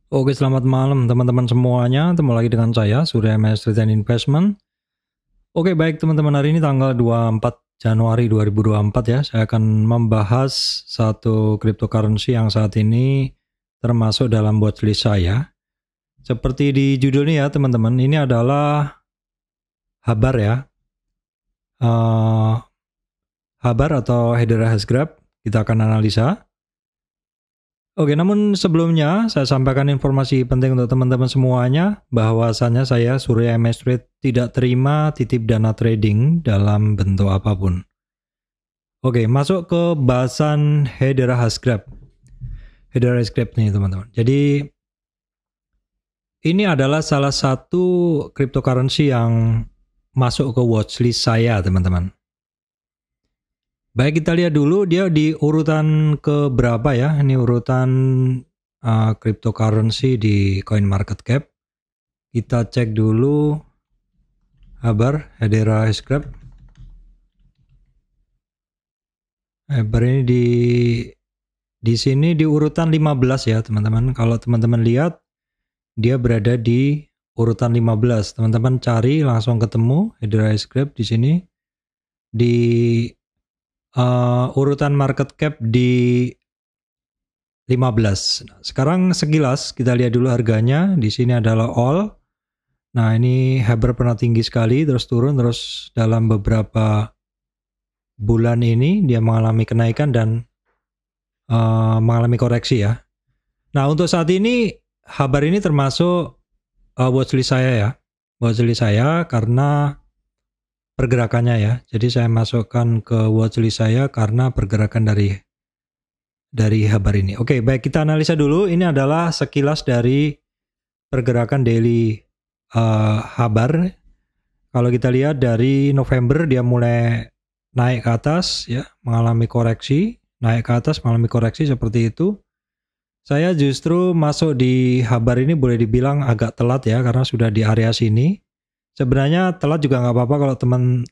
Oke, selamat malam teman-teman semuanya. Ketemu lagi dengan saya, Surya MS Trade and Investment. Oke, baik teman-teman, hari ini tanggal 24 Januari 2024 ya. Saya akan membahas satu cryptocurrency yang saat ini termasuk dalam watchlist saya. Seperti di judulnya ya teman-teman, ini adalah Habar ya. Habar atau Hedera Hashgraph. Kita akan analisa. Oke, namun sebelumnya saya sampaikan informasi penting untuk teman-teman semuanya, bahwasannya saya Surya MS Trade tidak terima titip dana trading dalam bentuk apapun. Oke, masuk ke bahasan Hedera Hashgraph. Hedera Hashgraph nih teman-teman. Jadi ini adalah salah satu cryptocurrency yang masuk ke watchlist saya teman-teman. Baik, kita lihat dulu dia di urutan ke berapa ya. Ini urutan cryptocurrency di CoinMarketCap. Kita cek dulu Habar Hedera Hashgraph. Habar ini di sini di urutan 15 ya teman-teman. Kalau teman-teman lihat dia berada di urutan 15. Teman-teman cari langsung ketemu Hedera Hashgraph di sini. Di urutan market cap di 15. Sekarang sekilas kita lihat dulu harganya. Di sini adalah all. Nah, ini Habar pernah tinggi sekali, terus turun, terus dalam beberapa bulan ini dia mengalami kenaikan dan mengalami koreksi ya. Nah, untuk saat ini Habar ini termasuk watchlist saya ya. Watchlist saya karena pergerakannya ya. Jadi saya masukkan ke watchlist saya karena pergerakan dari Habar ini. Oke, baik, kita analisa dulu. Ini adalah sekilas dari pergerakan daily Habar. Kalau kita lihat dari November dia mulai naik ke atas ya, mengalami koreksi, naik ke atas mengalami koreksi seperti itu. Saya justru masuk di Habar ini boleh dibilang agak telat ya, karena sudah di area sini. Sebenarnya telat juga nggak apa-apa kalau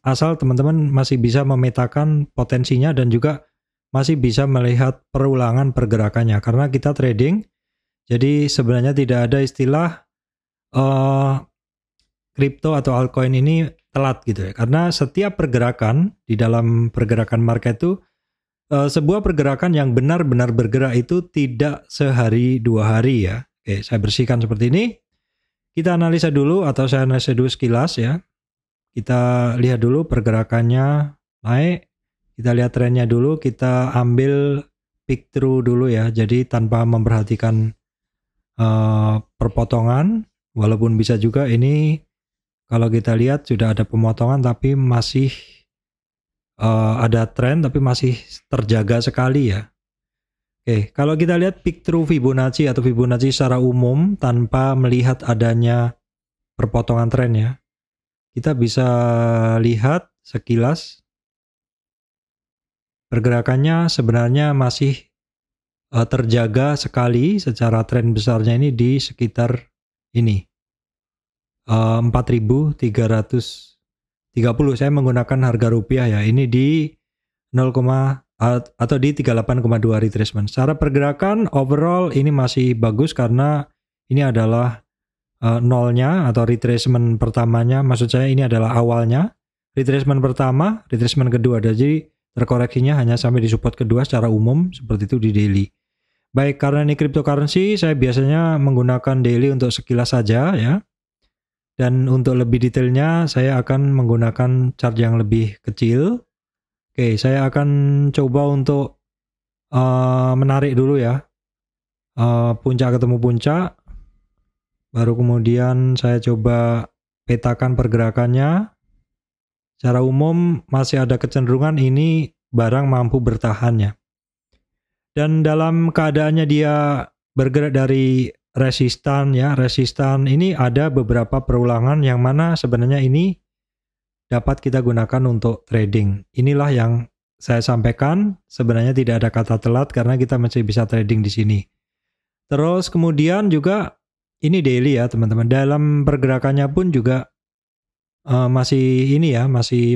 asal teman-teman masih bisa memetakan potensinya dan juga masih bisa melihat perulangan pergerakannya. Karena kita trading, jadi sebenarnya tidak ada istilah kripto atau altcoin ini telat gitu ya. Karena setiap pergerakan di dalam pergerakan market itu sebuah pergerakan yang benar-benar bergerak itu tidak sehari dua hari ya. Oke, saya bersihkan seperti ini. Kita analisa dulu atau saya analisa dulu sekilas ya. Kita lihat dulu pergerakannya naik. Kita lihat trennya dulu. Kita ambil pick through dulu ya. Jadi tanpa memperhatikan perpotongan. Walaupun bisa juga ini kalau kita lihat sudah ada pemotongan tapi masih ada tren tapi masih terjaga sekali ya. Oke, kalau kita lihat pick through Fibonacci atau Fibonacci secara umum tanpa melihat adanya perpotongan tren ya, kita bisa lihat sekilas pergerakannya sebenarnya masih terjaga sekali secara tren besarnya ini di sekitar ini 4.330. Saya menggunakan harga rupiah ya, ini di 0, atau di 38,2 retracement. Secara pergerakan overall ini masih bagus karena ini adalah nolnya atau retracement pertamanya, maksud saya ini adalah awalnya. Retracement pertama, retracement kedua, jadi terkoreksinya hanya sampai di support kedua secara umum seperti itu di daily. Baik, karena ini cryptocurrency saya biasanya menggunakan daily untuk sekilas saja ya. Dan untuk lebih detailnya saya akan menggunakan chart yang lebih kecil. Oke, saya akan coba untuk menarik dulu ya. Puncak ketemu puncak. Baru kemudian saya coba petakan pergerakannya. Secara umum masih ada kecenderungan ini barang mampu bertahan ya. Dan dalam keadaannya dia bergerak dari resistan ya. Resistan ini ada beberapa perulangan yang mana sebenarnya ini dapat kita gunakan untuk trading. Inilah yang saya sampaikan, sebenarnya tidak ada kata telat karena kita masih bisa trading di sini. Terus kemudian juga ini daily ya teman-teman. Dalam pergerakannya pun juga masih ini ya, masih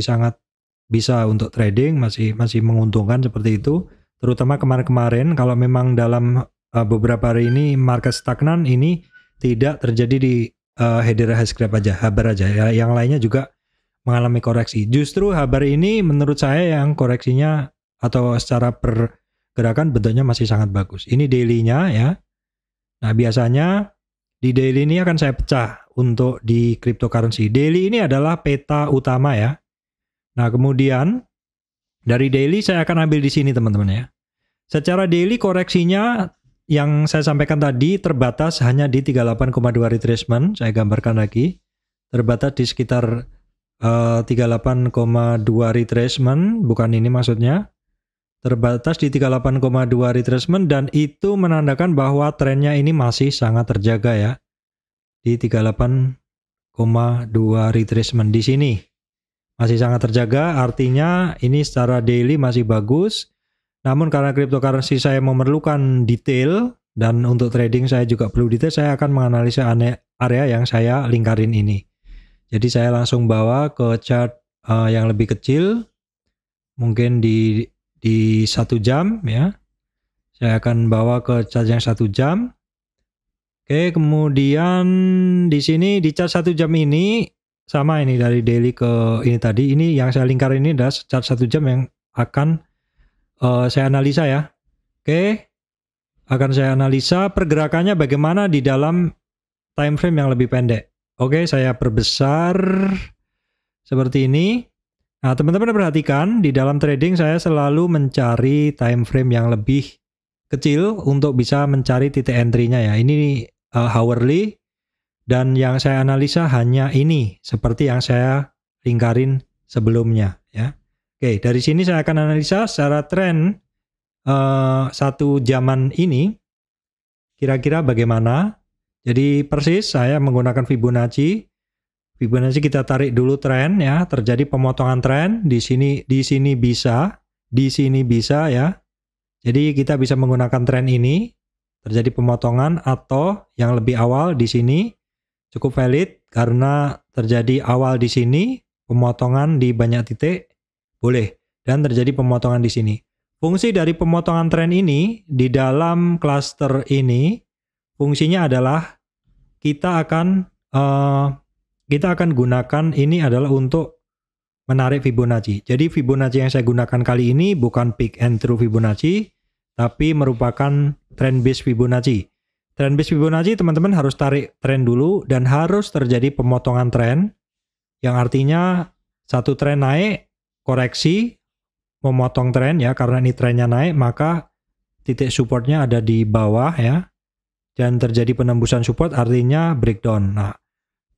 sangat bisa untuk trading, masih menguntungkan seperti itu. Terutama kemarin-kemarin kalau memang dalam beberapa hari ini market stagnan, ini tidak terjadi di Hedera Hashgraph aja, Haber aja ya. Yang lainnya juga mengalami koreksi. Justru Haber ini menurut saya yang koreksinya atau secara pergerakan bentuknya masih sangat bagus. Ini daily-nya ya. Nah, biasanya di daily ini akan saya pecah untuk di cryptocurrency. Daily ini adalah peta utama ya. Nah, kemudian dari daily saya akan ambil di sini teman-teman ya. Secara daily koreksinya yang saya sampaikan tadi terbatas hanya di 38,2 retracement. Saya gambarkan lagi. Terbatas di sekitar 38,2 retracement, bukan ini maksudnya. Terbatas di 38,2 retracement dan itu menandakan bahwa trennya ini masih sangat terjaga ya. Di 38,2 retracement di sini. Masih sangat terjaga, artinya ini secara daily masih bagus. Namun karena cryptocurrency saya memerlukan detail dan untuk trading saya juga perlu detail, saya akan menganalisa area yang saya lingkarin ini. Jadi saya langsung bawa ke chart yang lebih kecil, mungkin di 1 jam ya. Saya akan bawa ke chart yang 1 jam. Oke, kemudian di sini di chart 1 jam ini sama ini dari daily ke ini tadi. Ini yang saya lingkarin ini adalah chart 1 jam yang akan saya analisa ya. Oke, akan saya analisa pergerakannya bagaimana di dalam time frame yang lebih pendek. Oke, saya perbesar seperti ini. Nah, teman-teman perhatikan di dalam trading saya selalu mencari time frame yang lebih kecil untuk bisa mencari titik entry-nya ya. Ini hourly dan yang saya analisa hanya ini seperti yang saya lingkarin sebelumnya ya. Oke, dari sini saya akan analisa secara tren 1 jaman ini kira-kira bagaimana. Jadi persis saya menggunakan Fibonacci. Fibonacci kita tarik dulu tren ya, terjadi pemotongan tren di sini bisa ya. Jadi kita bisa menggunakan tren ini terjadi pemotongan atau yang lebih awal di sini cukup valid karena terjadi awal di sini, pemotongan di banyak titik boleh dan terjadi pemotongan di sini. Fungsi dari pemotongan tren ini di dalam cluster ini fungsinya adalah kita akan gunakan ini adalah untuk menarik Fibonacci. Jadi Fibonacci yang saya gunakan kali ini bukan peak and true Fibonacci, tapi merupakan trend base Fibonacci. Trend base Fibonacci teman-teman harus tarik tren dulu dan harus terjadi pemotongan tren, yang artinya satu tren naik, koreksi, memotong tren ya, karena ini trennya naik maka titik supportnya ada di bawah ya. Dan terjadi penembusan support artinya breakdown. Nah,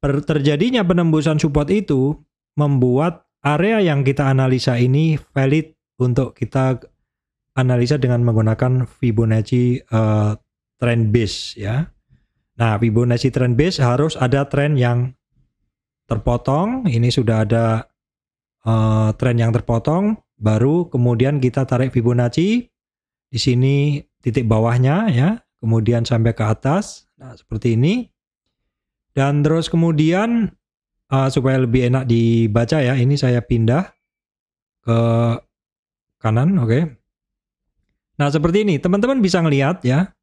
terjadinya penembusan support itu membuat area yang kita analisa ini valid untuk kita analisa dengan menggunakan Fibonacci trend base ya. Nah, Fibonacci trend base harus ada tren yang terpotong. Ini sudah ada tren yang terpotong, baru kemudian kita tarik Fibonacci. Di sini titik bawahnya ya. Kemudian sampai ke atas, nah seperti ini. Dan terus kemudian supaya lebih enak dibaca ya, ini saya pindah ke kanan, oke. Nah seperti ini, teman-teman bisa ngelihat ya,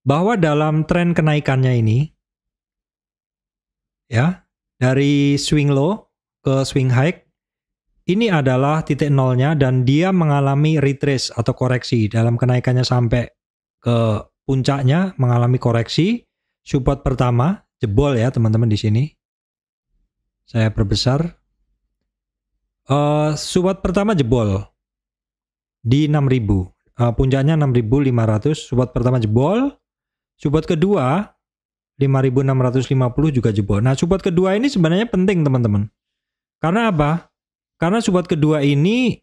bahwa dalam tren kenaikannya ini, ya, dari swing low ke swing high, ini adalah titik nolnya dan dia mengalami retrace atau koreksi dalam kenaikannya sampai ke puncaknya mengalami koreksi. Support pertama jebol ya teman-teman di sini. Saya perbesar. Support pertama jebol di 6.000. Puncaknya 6.500. Support pertama jebol. Support kedua 5.650 juga jebol. Nah, support kedua ini sebenarnya penting teman-teman. Karena apa? Karena support kedua ini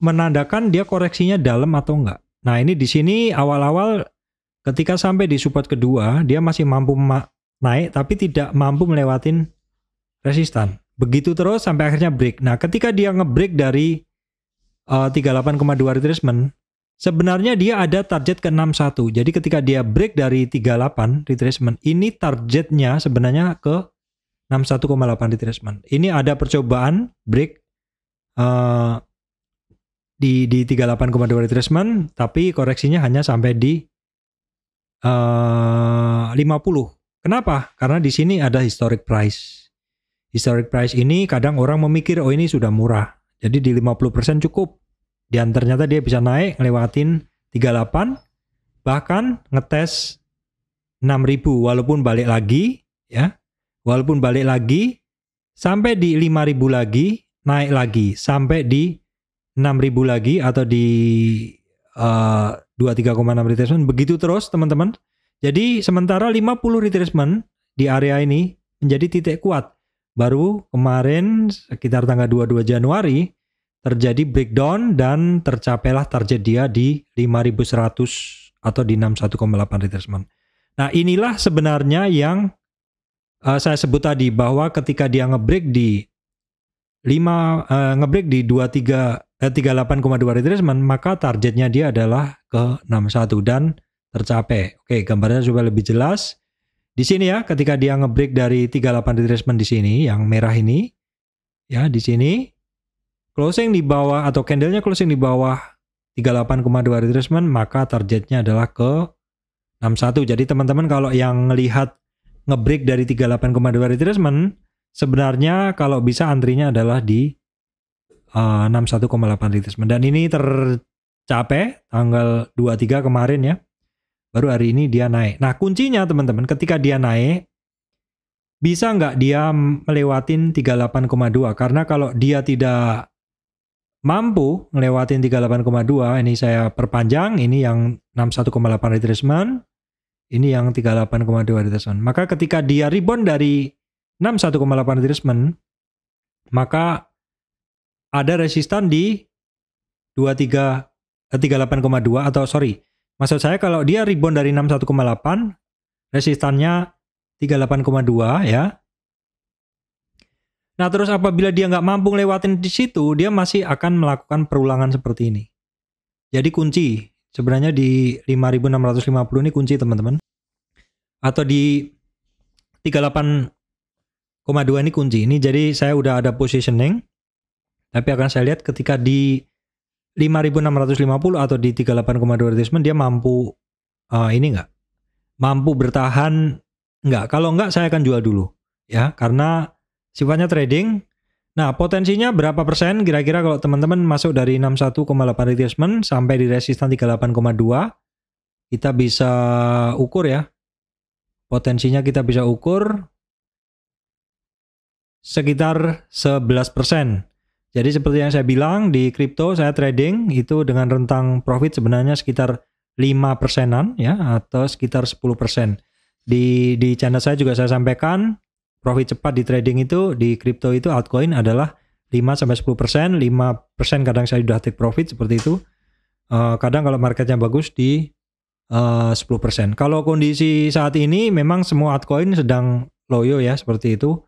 menandakan dia koreksinya dalam atau enggak. Nah, ini di sini awal-awal ketika sampai di support kedua, dia masih mampu naik tapi tidak mampu melewatin resistan. Begitu terus sampai akhirnya break. Nah, ketika dia nge-break dari 38,2 retracement, sebenarnya dia ada target ke 61. Jadi ketika dia break dari 38 retracement, ini targetnya sebenarnya ke 61,8 retracement. Ini ada percobaan break di 38,2 retracement, tapi koreksinya hanya sampai di 50. Kenapa? Karena di sini ada historic price. Historic price ini kadang orang memikir oh ini sudah murah. Jadi di 50% cukup. Dan ternyata dia bisa naik ngelewatin 38, bahkan ngetes 6.000 walaupun balik lagi ya. Walaupun balik lagi sampai di 5.000 lagi, naik lagi sampai di 6.000 lagi atau di 23,6 retracement, begitu terus teman-teman. Jadi sementara 50 retracement di area ini menjadi titik kuat. Baru kemarin sekitar tanggal 22 Januari terjadi breakdown dan tercapailah target dia di 5.100 atau di 61,8 retracement. Nah inilah sebenarnya yang saya sebut tadi bahwa ketika dia ngebreak di 38,2 retracement, maka targetnya dia adalah ke 61 dan tercapai. Oke, gambarnya supaya lebih jelas. Di sini ya, ketika dia ngebreak dari 38 retracement di sini, yang merah ini, ya di sini, closing di bawah atau candlenya closing di bawah 38,2 retracement, maka targetnya adalah ke 61. Jadi teman-teman kalau yang melihat ngebreak dari 38,2 retracement, sebenarnya kalau bisa antrinya adalah di 61,8 retracement. Dan ini tercapai tanggal 23 kemarin ya. Baru hari ini dia naik. Nah kuncinya teman-teman ketika dia naik, bisa nggak dia melewatin 38,2? Karena kalau dia tidak mampu ngelewatin 38,2, ini saya perpanjang, ini yang 61,8 retracement, ini yang 38,2 retracement. Maka ketika dia rebound dari 61,8 retracement, maka ada resistan di 38,2 atau sorry. Maksud saya kalau dia rebound dari 61,8, resistannya 38,2 ya. Nah terus apabila dia nggak mampu lewatin di situ, dia masih akan melakukan perulangan seperti ini. Jadi kunci sebenarnya di 5.650 ini kunci teman-teman. Atau di 38,2 ini kunci. Ini jadi saya udah ada positioning. Tapi akan saya lihat ketika di 5.650 atau di 38,2 retracement dia mampu ini enggak? Mampu bertahan enggak? Kalau enggak saya akan jual dulu ya karena sifatnya trading. Nah, potensinya berapa persen kira-kira kalau teman-teman masuk dari 61,8 retracement sampai di resistan 38,2 kita bisa ukur ya. Potensinya kita bisa ukur sekitar 11%. Jadi seperti yang saya bilang di kripto saya trading itu dengan rentang profit sebenarnya sekitar 5%-an ya atau sekitar 10%. Di channel saya juga saya sampaikan profit cepat di trading itu di kripto itu altcoin adalah 5-10%, 5% kadang saya sudah take profit seperti itu. Kadang kalau marketnya bagus di 10%. Kalau kondisi saat ini memang semua altcoin sedang loyo ya seperti itu.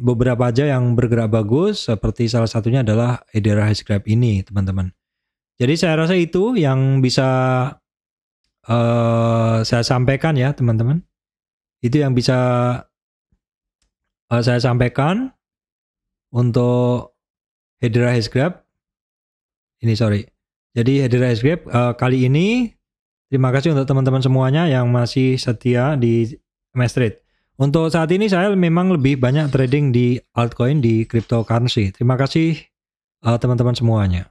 Beberapa aja yang bergerak bagus seperti salah satunya adalah Hedera Hashgraph ini teman-teman. Jadi saya rasa itu yang bisa saya sampaikan ya teman-teman. Itu yang bisa saya sampaikan untuk Hedera Hashgraph. Ini sorry. Jadi Hedera Hashgraph kali ini terima kasih untuk teman-teman semuanya yang masih setia di MassTrade. Untuk saat ini saya memang lebih banyak trading di altcoin di cryptocurrency. Terima kasih teman-teman semuanya.